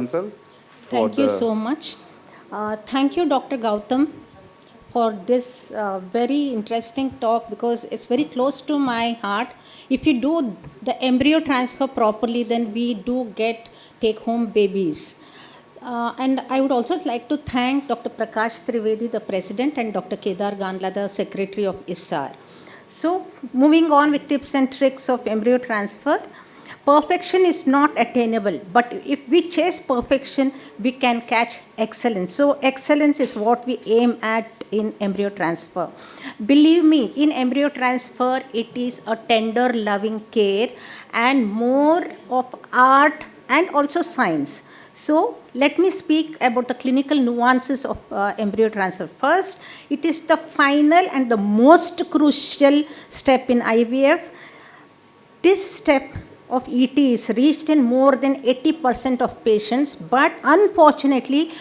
Bansal for Thank you the so much. Thank you, Dr. Gautam, for this very interesting talk because it's very close to my heart. If you do the embryo transfer properly, then we do get take home babies. And I would also like to thank Dr. Prakash Trivedi, the president, and Dr. Kedar Gandla, the secretary of ISAR. So, moving on with tips and tricks of embryo transfer. Perfection is not attainable, but if we chase perfection, we can catch excellence. So, excellence is what we aim at in embryo transfer. Believe me, in embryo transfer, it is a tender, loving care and more of art and also science. So, let me speak about the clinical nuances of embryo transfer. First, it is the final and the most crucial step in IVF. This step of ET is reached in more than 80% of patients, but unfortunately,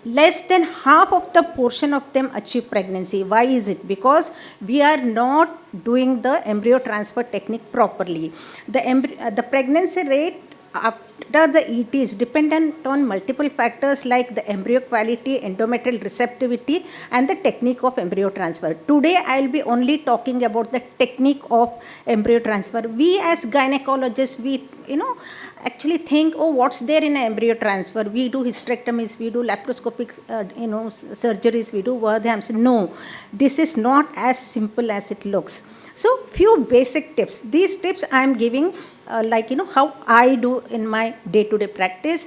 less than half of the portion of them achieve pregnancy. Why is it? Because we are not doing the embryo transfer technique properly. The pregnancy rate after the ET is dependent on multiple factors like the embryo quality, endometrial receptivity, and the technique of embryo transfer. Today, I will be only talking about the technique of embryo transfer. We as gynecologists, actually think, oh, what's there in an embryo transfer? We do hysterectomies, we do laparoscopic, surgeries, we do Werthams. No, this is not as simple as it looks. So, few basic tips. These tips I am giving, how I do in my day-to-day practice.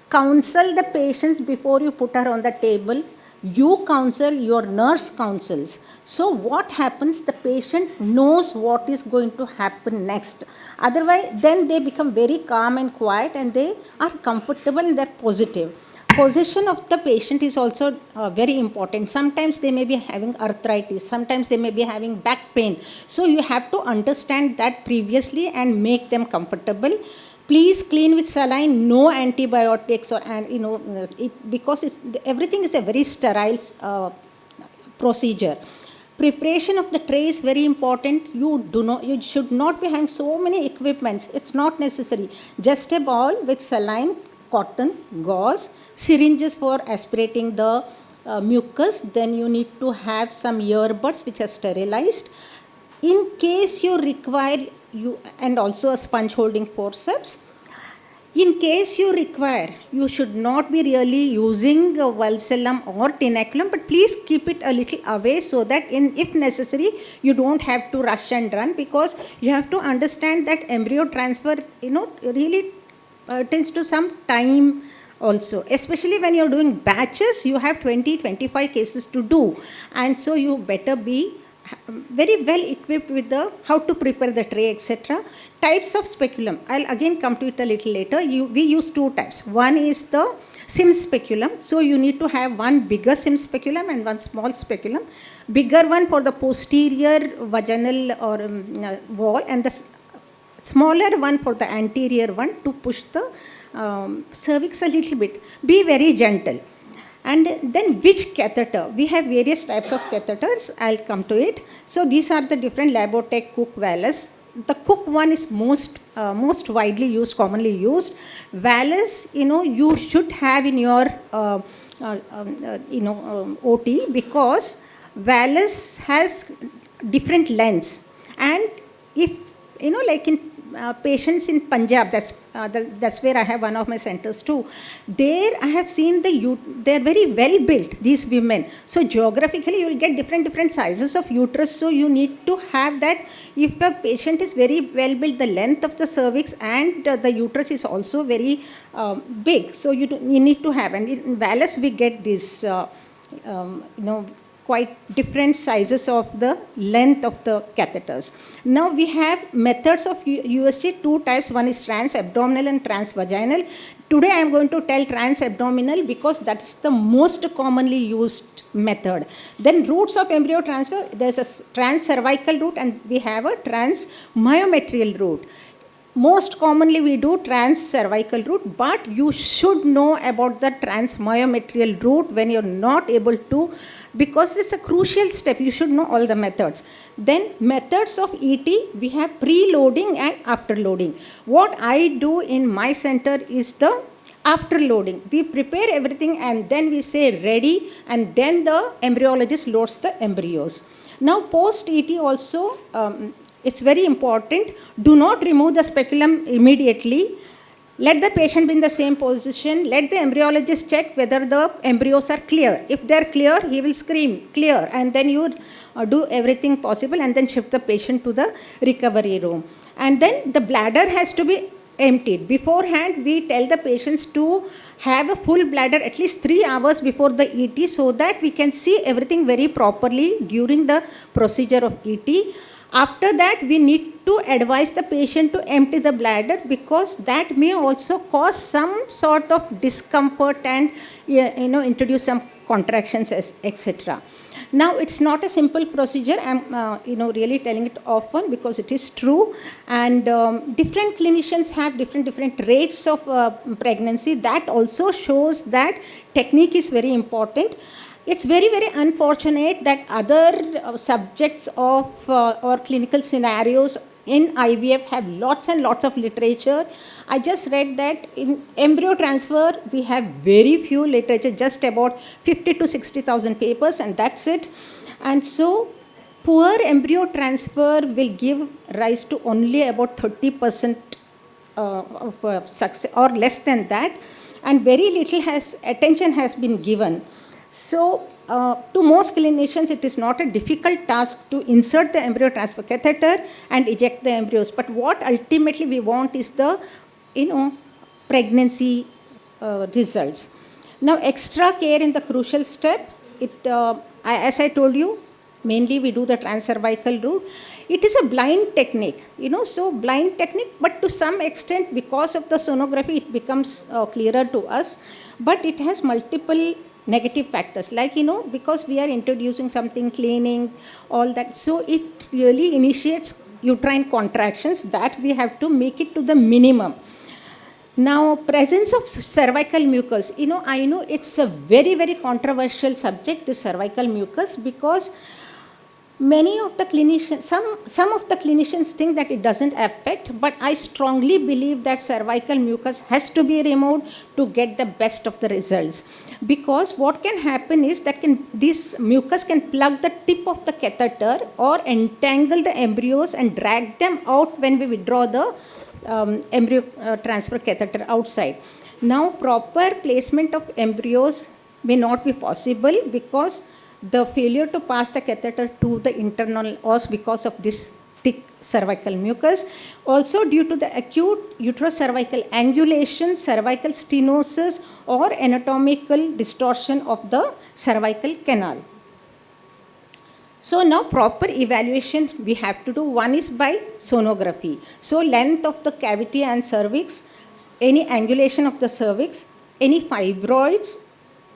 Counsel the patients before you put her on the table. You counsel, your nurse counsels. So, what happens? The patient knows what is going to happen next. Otherwise, then they become very calm and quiet and they are comfortable and they're positive. Position of the patient is also very important. Sometimes they may be having arthritis, sometimes they may be having back pain. So you have to understand that previously and make them comfortable. Please clean with saline, no antibiotics because everything is a very sterile procedure. Preparation of the tray is very important. You should not be having so many equipments. It's not necessary. Just a ball with saline, cotton, gauze, syringes for aspirating the mucus. Then you need to have some earbuds which are sterilized. In case you require, and also a sponge holding forceps. In case you require, you should not be really using a valcellum or tenaculum, but please keep it a little away so that if necessary, you don't have to rush and run, because you have to understand that embryo transfer, really tends to some time also. Especially when you're doing batches, you have 20-25 cases to do. And so you better be very well equipped with the how to prepare the tray, etc. Types of speculum, I'll again come to it a little later. We use two types. One is the sim speculum. So you need to have one bigger sim speculum and one small speculum. Bigger one for the posterior vaginal or wall, and the smaller one for the anterior one to push the cervix a little bit. Be very gentle. And then which catheter? We have various types of catheters. I'll come to it. So these are the different Labotec, Cook, Wallace. The Cook one is most widely used, commonly used. Wallace, you should have in your OT, because Wallace has different lengths. And if like in patients in Punjab, that's where I have one of my centers too. There I have seen they're very well built, these women. So geographically you will get different sizes of uterus. So you need to have that. If a patient is very well built, the length of the cervix and the uterus is also very big. So you need to have, and in Wallace we get this quite different sizes of the length of the catheters. Now we have methods of USG, two types. One is transabdominal and transvaginal. Today I am going to tell transabdominal because that's the most commonly used method. Then routes of embryo transfer, there's a transcervical route and we have a transmyometrial route. Most commonly we do transcervical route, but you should know about the transmyometrial route when you're not able to, because it's a crucial step. You should know all the methods. Then methods of ET, we have preloading and afterloading. What I do in my center is the After loading, we prepare everything and then we say ready, and then the embryologist loads the embryos. Now post ET also, it's very important. Do not remove the speculum immediately. Let the patient be in the same position. Let the embryologist check whether the embryos are clear. If they are clear, he will scream, clear. And then you do everything possible and then shift the patient to the recovery room. And then the bladder has to be emptied. Beforehand, we tell the patients to have a full bladder at least 3 hours before the ET so that we can see everything very properly during the procedure of ET. After that, we need to advise the patient to empty the bladder, because that may also cause some sort of discomfort and introduce some contractions, etc. Now, it's not a simple procedure. I'm really telling it often because it is true, and different clinicians have different rates of pregnancy. That also shows that technique is very important. It's very, very unfortunate that other subjects of or clinical scenarios in IVF have lots and lots of literature. I just read that in embryo transfer, we have very few literature, just about 50 to 60,000 papers, and that's it. And so, poor embryo transfer will give rise to only about 30% of success, or less than that, and very little attention has been given. So, to most clinicians, it is not a difficult task to insert the embryo transfer catheter and eject the embryos. But what ultimately we want is the, pregnancy results. Now, extra care in the crucial step. As I told you, mainly we do the transcervical route. It is a blind technique, so blind technique, but to some extent, because of the sonography, it becomes clearer to us. But it has multiple negative factors, like, because we are introducing something, cleaning, all that. So it really initiates uterine contractions that we have to make it to the minimum. Now, presence of cervical mucus. I know it's a very, very controversial subject, the cervical mucus, because many of the clinicians, some of the clinicians think that it doesn't affect, but I strongly believe that cervical mucus has to be removed to get the best of the results. Because what can happen is that this mucus can plug the tip of the catheter or entangle the embryos and drag them out when we withdraw the embryo transfer catheter outside. Now, proper placement of embryos may not be possible because the failure to pass the catheter to the internal os because of this thick cervical mucus. Also due to the acute uterocervical angulation, cervical stenosis, or anatomical distortion of the cervical canal. So now proper evaluation we have to do. One is by sonography. So length of the cavity and cervix, any angulation of the cervix, any fibroids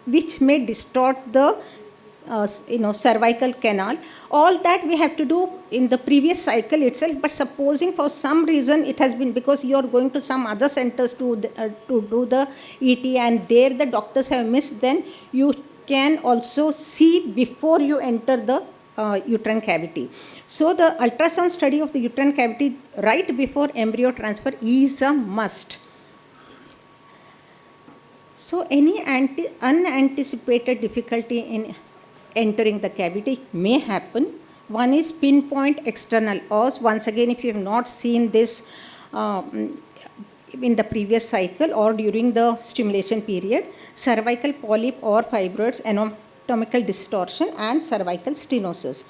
which may distort the cervical canal, all that we have to do in the previous cycle itself. But supposing for some reason it has been, because you are going to some other centers to do the ET and there the doctors have missed, then you can also see before you enter the uterine cavity. So the ultrasound study of the uterine cavity right before embryo transfer is a must. So any unanticipated difficulty in entering the cavity may happen. One is pinpoint external os. Once again, if you have not seen this in the previous cycle or during the stimulation period, cervical polyp or fibroids, anatomical distortion, and cervical stenosis.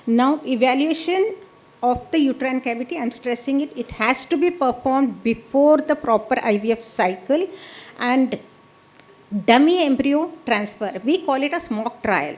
Now, evaluation of the uterine cavity, I am stressing it, it has to be performed before the proper IVF cycle. And dummy embryo transfer, we call it a mock trial.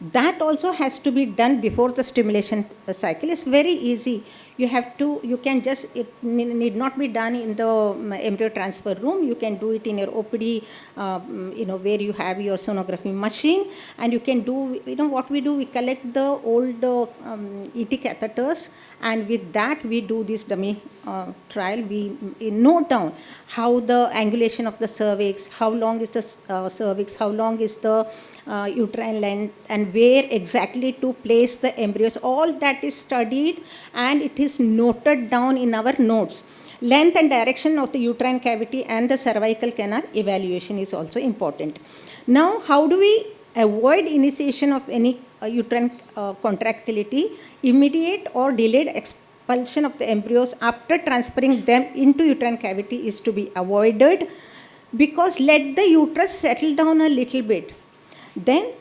That also has to be done before the stimulation cycle. It's very easy. You can just, it need not be done in the embryo transfer room. You can do it in your OPD, where you have your sonography machine. And you can do, what we do, we collect the old ET catheters, and with that we do this dummy trial. We note down how the angulation of the cervix, how long is the cervix, how long is the uterine length, and where exactly to place the embryos. All that is studied and it is noted down in our notes. Length and direction of the uterine cavity and the cervical canal evaluation is also important. Now, how do we avoid initiation of any uterine contractility? Immediate or delayed expulsion of the embryos after transferring them into uterine cavity is to be avoided, because let the uterus settle down a little bit. Then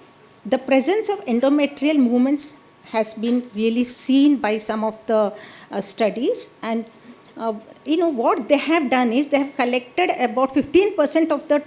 the presence of endometrial movements has been really seen by some of the studies, and what they have done is they have collected about 15% of the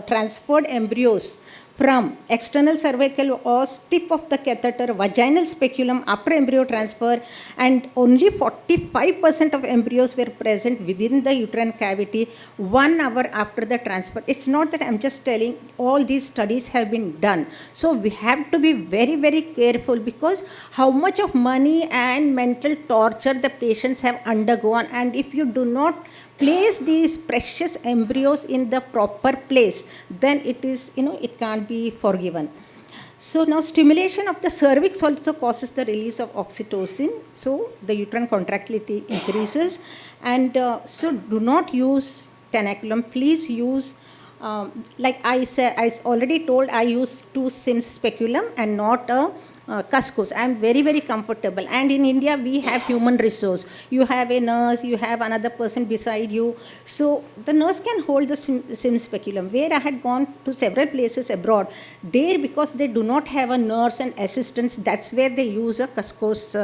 transferred embryos from external cervical os, tip of the catheter, vaginal speculum after embryo transfer, and only 45% of embryos were present within the uterine cavity 1 hour after the transfer. It's not that I'm just telling, all these studies have been done. So we have to be very, very careful, because how much of money and mental torture the patients have undergone, and if you do not place these precious embryos in the proper place, then it is, it can't be forgiven. So now stimulation of the cervix also causes the release of oxytocin, so the uterine contractility increases. And so do not use tenaculum. Please use, like I said, I already told, I use 2 Sims speculum and not a Cuscus. I am very, very comfortable. And in India, we have human resource. You have a nurse, you have another person beside you. So the nurse can hold the Sim speculum. Where I had gone to several places abroad, there, because they do not have a nurse and assistants, that's where they use a Cuscus,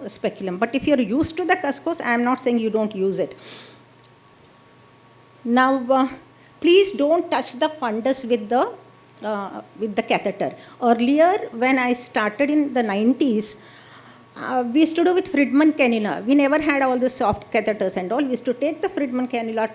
speculum. But if you're used to the Cuscus, I am not saying you don't use it. Now, please don't touch the fundus with the catheter. Earlier, when I started in the 90s, we used to do with Friedman cannula. We never had all the soft catheters and all. We used to take the Friedman cannula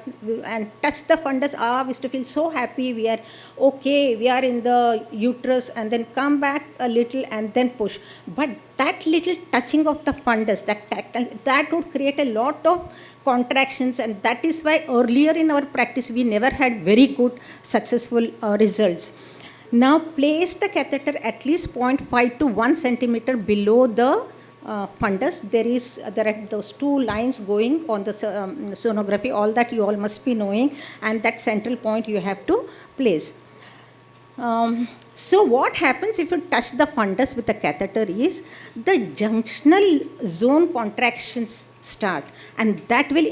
and touch the fundus. We used to feel so happy. We are okay. We are in the uterus, and then come back a little and then push. But that little touching of the fundus, that would create a lot of contractions, and that is why earlier in our practice we never had very good successful results. Now place the catheter at least 0.5 to 1 centimeter below the fundus. There are those 2 lines going on the sonography, all that you all must be knowing, and that central point you have to place. So what happens if you touch the fundus with the catheter is the junctional zone contractions start, and that will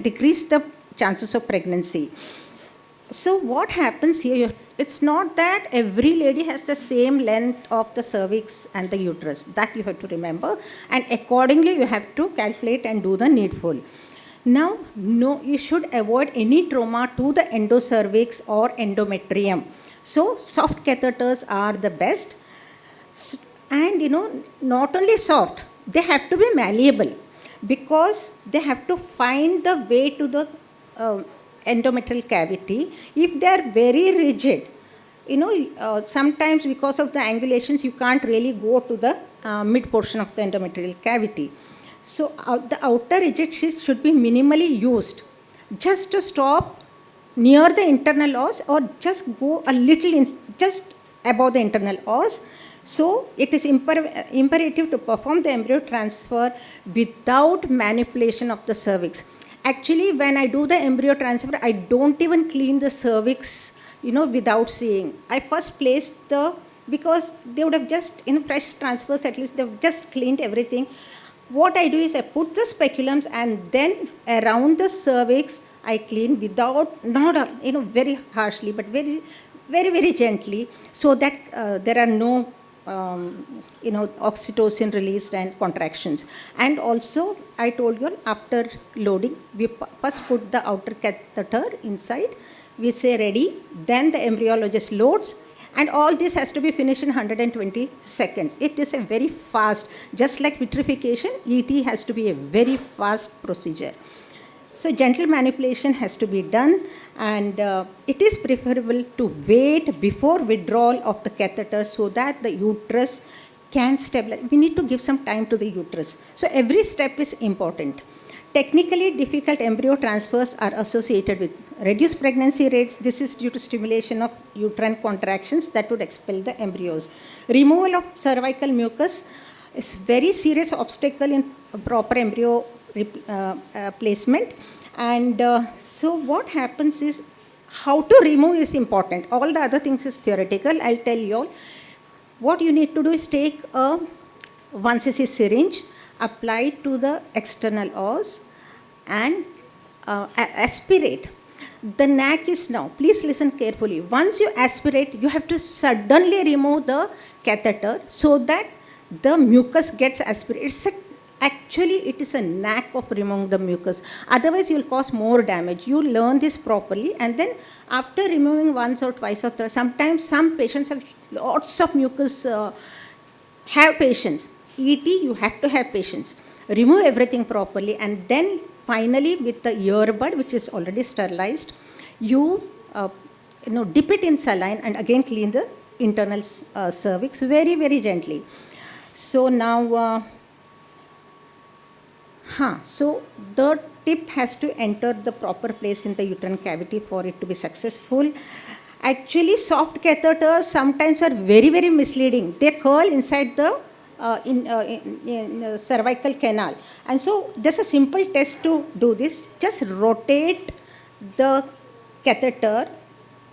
decrease the chances of pregnancy. So what happens here, it's not that every lady has the same length of the cervix and the uterus. That you have to remember, and accordingly you have to calculate and do the needful. Now, no, you should avoid any trauma to the endocervix or endometrium. So soft catheters are the best. And not only soft, they have to be malleable, because they have to find the way to the endometrial cavity. If they are very rigid, sometimes because of the angulations, you can't really go to the mid portion of the endometrial cavity. So the outer rigid sheath should be minimally used, just to stop near the internal os, or just go a little just above the internal os. So it is imperative to perform the embryo transfer without manipulation of the cervix. Actually, when I do the embryo transfer, I don't even clean the cervix, without seeing. I first place because they would have just, fresh transfers, at least they've just cleaned everything. What I do is I put the speculums, and then around the cervix, I clean not very harshly, but very, very, very gently, so that there are no oxytocin released and contractions. And also, I told you, after loading, we first put the outer catheter inside, we say ready, then the embryologist loads, and all this has to be finished in 120 seconds. It is a very fast, just like vitrification, ET has to be a very fast procedure. So gentle manipulation has to be done, and it is preferable to wait before withdrawal of the catheter, so that the uterus can stabilize. We need to give some time to the uterus. So every step is important. Technically difficult embryo transfers are associated with reduced pregnancy rates. This is due to stimulation of uterine contractions that would expel the embryos. Removal of cervical mucus is very serious obstacle in proper embryo placement. And so what happens is, how to remove is important. All the other things is theoretical. I'll tell you all. What you need to do is take a 1 cc syringe, apply it to the external os, and aspirate. The knack is now, please listen carefully. Once you aspirate, you have to suddenly remove the catheter so that the mucus gets aspirated. Actually, it is a knack of removing the mucus. Otherwise, you will cause more damage. You learn this properly, and then after removing once or twice or thrice, sometimes some patients have lots of mucus. Have patience. ET, you have to have patience. Remove everything properly, and then finally, with the earbud, which is already sterilized, you dip it in saline and again clean the internal cervix very, very gently. So now, so the tip has to enter the proper place in the uterine cavity for it to be successful. Actually, soft catheters sometimes are very, very misleading. They curl inside the in cervical canal. And so there's a simple test to do this. Just rotate the catheter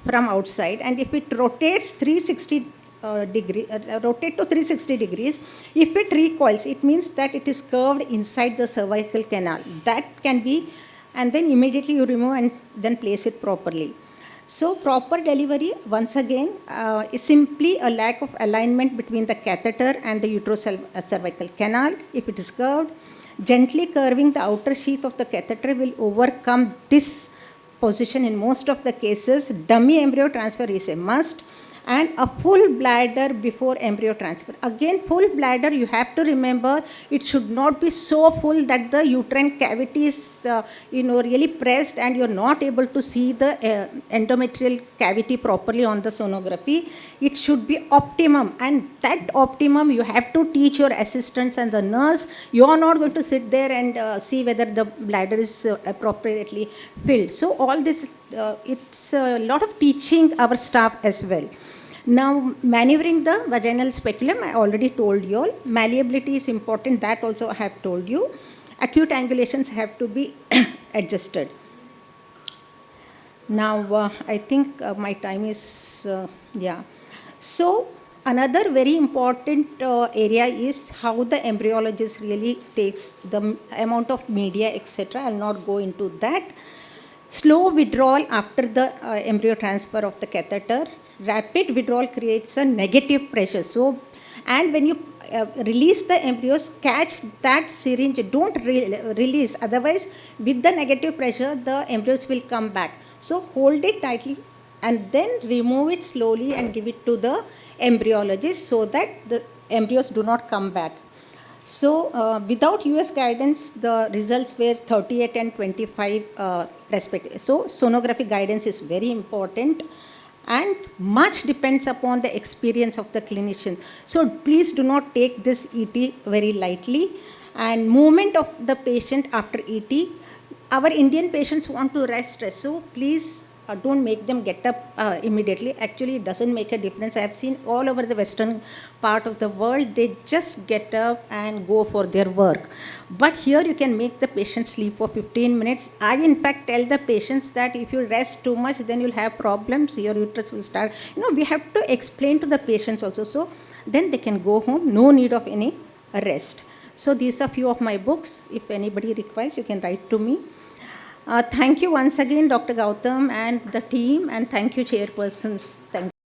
from outside, and if it rotates 360 rotate to 360 degrees, if it recoils, it means that it is curved inside the cervical canal. That can be, and then immediately you remove and then place it properly. So proper delivery, once again, is simply a lack of alignment between the catheter and the uterocervical canal. If it is curved, gently curving the outer sheath of the catheter will overcome this position in most of the cases. Dummy embryo transfer is a must, and a full bladder before embryo transfer. Again, full bladder, you have to remember, it should not be so full that the uterine cavity is really pressed and you're not able to see the endometrial cavity properly on the sonography. It should be optimum, and that optimum you have to teach your assistants and the nurse. You are not going to sit there and see whether the bladder is appropriately filled. So all this, it's a lot of teaching our staff as well. Now, maneuvering the vaginal speculum, I already told you all. Malleability is important, that also I have told you. Acute angulations have to be adjusted. Now, I think my time is, So, another very important area is how the embryologist really takes the amount of media, etc. I'll not go into that. Slow withdrawal after the embryo transfer of the catheter. Rapid withdrawal creates a negative pressure. So, and when you release the embryos, catch that syringe, don't release. Otherwise, with the negative pressure, the embryos will come back. So, hold it tightly and then remove it slowly and give it to the embryologist so that the embryos do not come back. So, without US guidance, the results were 38 and 25 respectively. So, sonography guidance is very important, and much depends upon the experience of the clinician. So, please do not take this ET very lightly. And movement of the patient after ET, our Indian patients want to rest. So, please don't make them get up immediately. Actually, it doesn't make a difference. I have seen all over the western part of the world, they just get up and go for their work. But here you can make the patient sleep for 15 minutes. I, in fact, tell the patients that if you rest too much, then you'll have problems. Your uterus will start. We have to explain to the patients also. So then they can go home. No need of any rest. So these are few of my books. If anybody requires, you can write to me. Thank you once again, Dr. Gautam and the team, and thank you, chairpersons. Thank you.